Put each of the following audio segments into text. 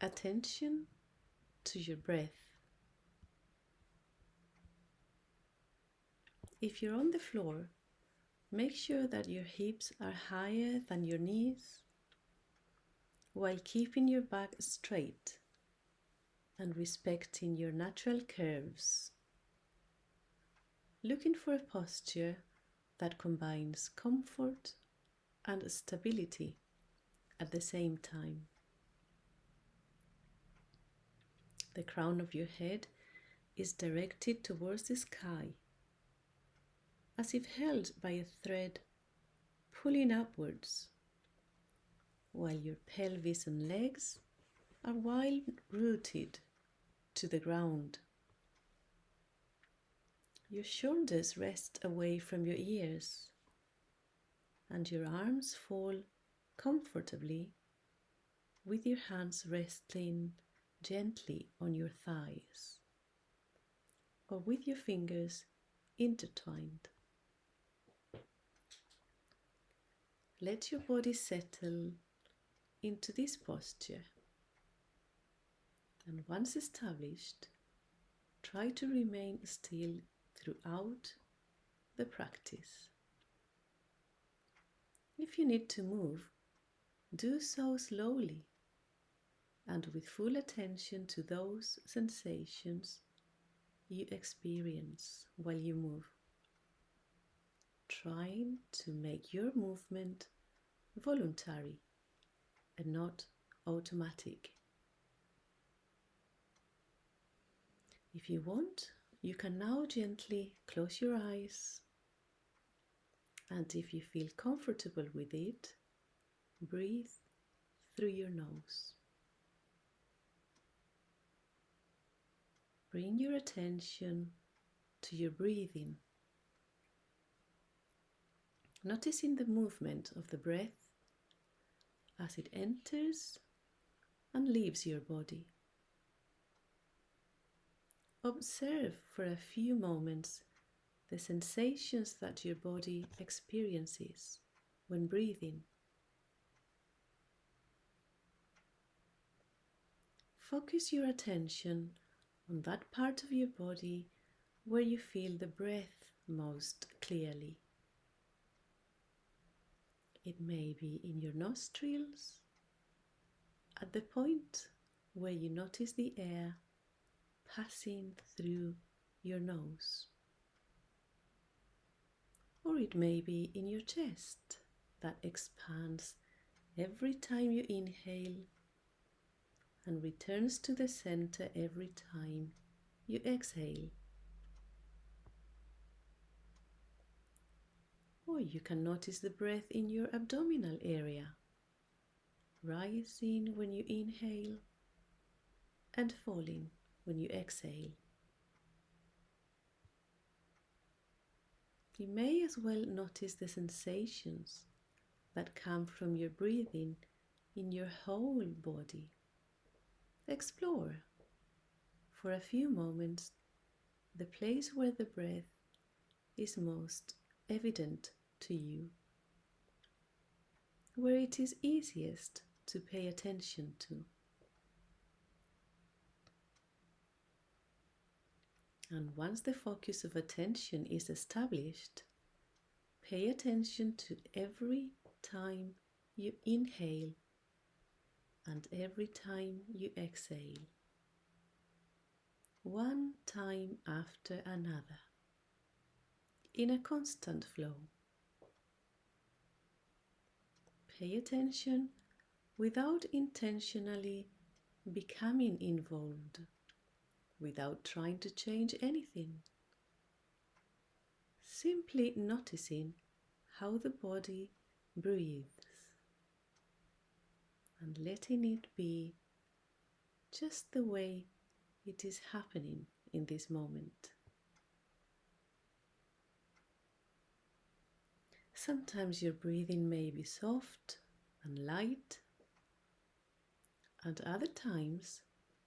attention to your breath. If you're on the floor, make sure that your hips are higher than your knees while keeping your back straight and respecting your natural curves. Looking for a posture that combines comfort and stability at the same time. The crown of your head is directed towards the sky, as if held by a thread pulling upwards, while your pelvis and legs are wide rooted to the ground. Your shoulders rest away from your ears, and your arms fall comfortably with your hands resting gently on your thighs or with your fingers intertwined. Let your body settle into this posture, and once established, try to remain still throughout the practice. If you need to move, do so slowly and with full attention to those sensations you experience while you move, trying to make your movement voluntary and not automatic. If you want, you can now gently close your eyes, and if you feel comfortable with it, breathe through your nose. Bring your attention to your breathing, noticing the movement of the breath as it enters and leaves your body. Observe for a few moments the sensations that your body experiences when breathing. Focus your attention on that part of your body where you feel the breath most clearly. It may be in your nostrils, at the point where you notice the air passing through your nose. Or it may be in your chest that expands every time you inhale and returns to the center every time you exhale. Or you can notice the breath in your abdominal area, rising when you inhale and falling when you exhale. You may as well notice the sensations that come from your breathing in your whole body. Explore for a few moments the place where the breath is most evident to you, where it is easiest to pay attention to. And once the focus of attention is established, pay attention to every time you inhale and every time you exhale, one time after another, in a constant flow. Pay attention without intentionally becoming involved, without trying to change anything. Simply noticing how the body breathes and letting it be just the way it is happening in this moment. Sometimes your breathing may be soft and light, and other times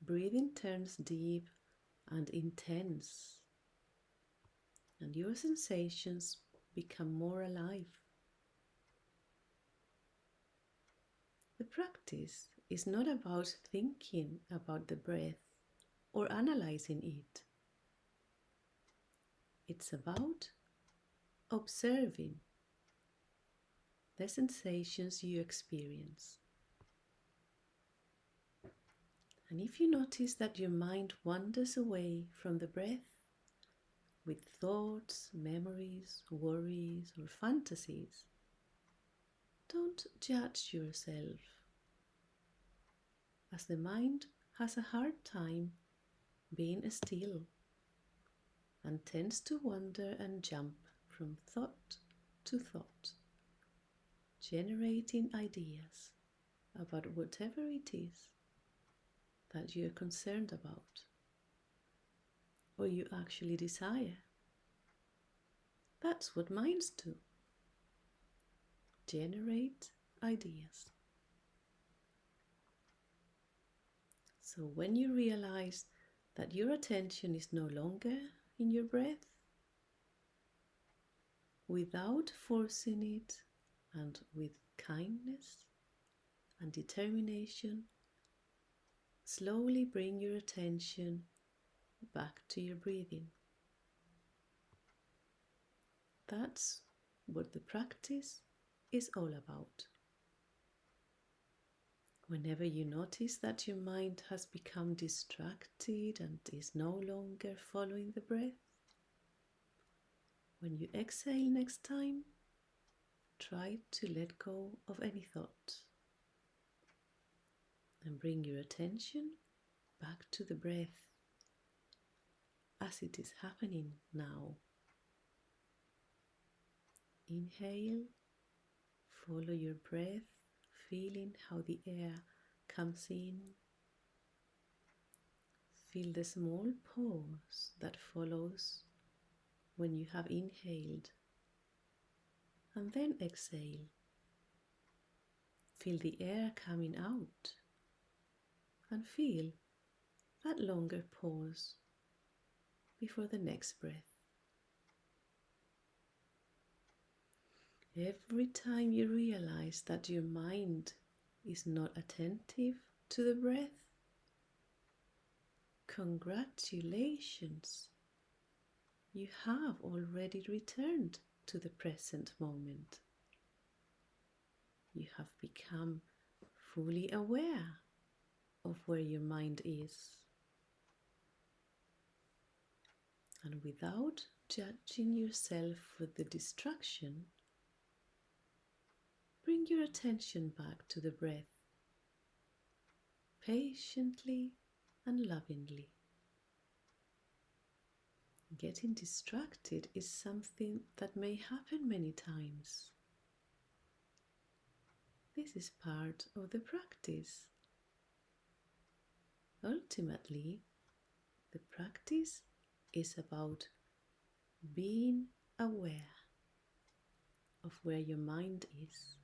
breathing turns deep and intense, and your sensations become more alive. The practice is not about thinking about the breath or analyzing it. It's about observing the sensations you experience. And if you notice that your mind wanders away from the breath with thoughts, memories, worries, or fantasies, don't judge yourself, as the mind has a hard time being still and tends to wander and jump from thought to thought, generating ideas about whatever it is that you're concerned about or you actually desire. That's what minds do. Generate ideas. So when you realize that your attention is no longer in your breath, without forcing it and with kindness and determination, slowly bring your attention back to your breathing. That's what the practice is all about. Whenever you notice that your mind has become distracted and is no longer following the breath, when you exhale next time, try to let go of any thought and bring your attention back to the breath as it is happening now. Inhale, follow your breath, feeling how the air comes in. Feel the small pause that follows when you have inhaled, and then exhale. Feel the air coming out and feel that longer pause before the next breath. Every time you realize that your mind is not attentive to the breath, congratulations! You have already returned to the present moment. You have become fully aware of where your mind is. And without judging yourself for the distraction, bring your attention back to the breath, patiently and lovingly. Getting distracted is something that may happen many times. This is part of the practice. Ultimately, the practice is about being aware of where your mind is.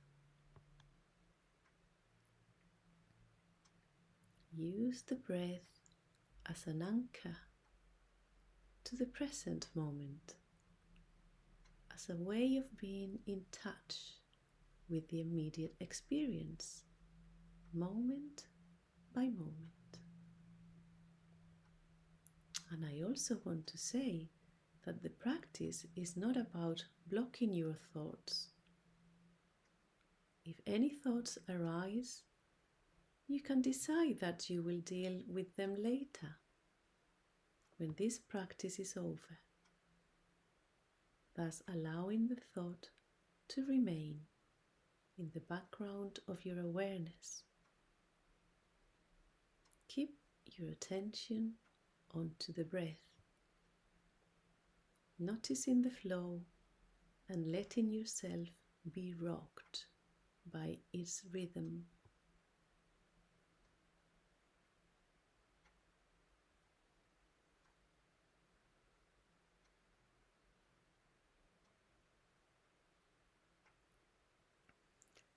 Use the breath as an anchor to the present moment, as a way of being in touch with the immediate experience, moment by moment. And I also want to say that the practice is not about blocking your thoughts. If any thoughts arise, you can decide that you will deal with them later, when this practice is over, thus allowing the thought to remain in the background of your awareness. Keep your attention onto the breath, noticing the flow and letting yourself be rocked by its rhythm.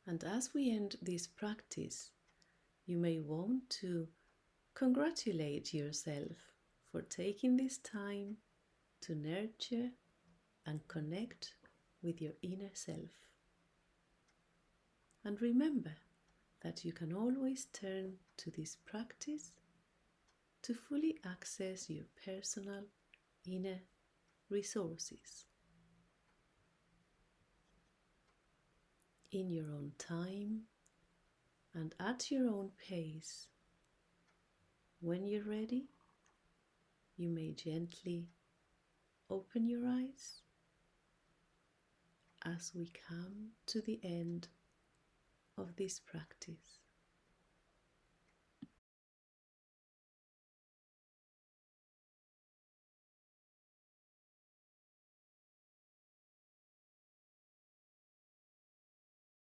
And as we end this practice, you may want to congratulate yourself for taking this time to nurture and connect with your inner self. And remember that you can always turn to this practice to fully access your personal inner resources in your own time and at your own pace. When you're ready, you may gently open your eyes as we come to the end of this practice.